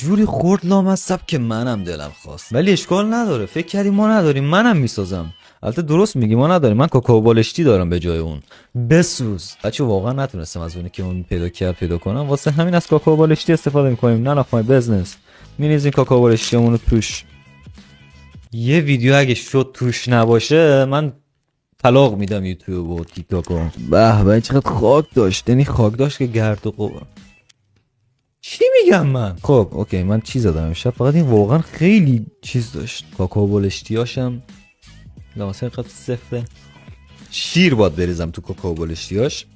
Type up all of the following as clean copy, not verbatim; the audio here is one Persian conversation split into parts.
جوری خورد لامصب که منم دلم خواست، ولی اشکال نداره، فکر کردی ما نداریم، منم میسازم. البته درست میگی ما نداریم، من کوکو بالشتی دارم به جای اون. بسوز. بچه واقعا نتونستم از اونی که اون پیدا کنم، واسه همین از کوکو بالشتی استفاده میکنیم. نه مای بزنس. میریزیم کوکو بالشتیمون رو توش. یه ویدیو اگه شد توش نباشه من طلاق میدم یوتیوب و تیک تاکو. به به چقدر خاک داشت، یعنی خاک داشت که گرد و غبار. چی میگم من؟ خب اوکی، من چی زدم امشب؟ فقط این واقعا خیلی چیز داشت. کاکائو بالشتیاشم واسه اینقدر سفته. شیر باد بریزم تو کاکائو بالشتیاش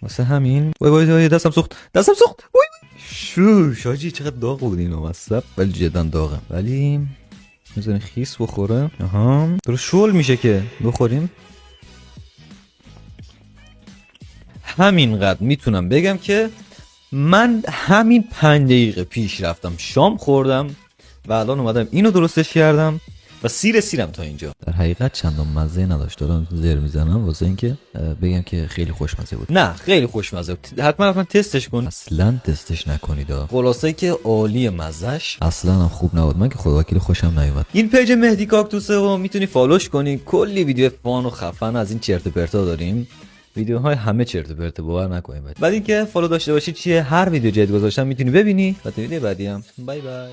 واسه همین. وای دستم سوخت وای شوش حاجی، چقدر داغ بود این مصب، ولی جدا داغه. ولی میذاریم خیس بخوره. آها درست شل میشه که بخوریم. همینقدر میتونم بگم که من همین 5 دقیقه پیش رفتم شام خوردم و الان اومدم اینو درستش کردم و سیرم تا اینجا. در حقیقت چندان مزه نداشت، دارم زر میزنم واسه اینکه بگم که خیلی خوشمزه بود. نه خیلی خوشمزه بود، حتما تستش کن. اصلا تستش نکنید. خلاصه که عالی مزهش، اصلا هم خوب نبود. من که خداوکیل خوشم نیومد. این پیج مهدی کاکتوسه و میتونی فالوش کنی، کلی ویدیو فان و خفن از این چرت و پرتا داریم. ویدیوهای همه چرت و پرت، باور نکنید. بعد اینکه فالو داشته باشی چیه، هر ویدیو جدید گذاشتم میتونی ببینی. تا ویدیو بعدی هم بای بای.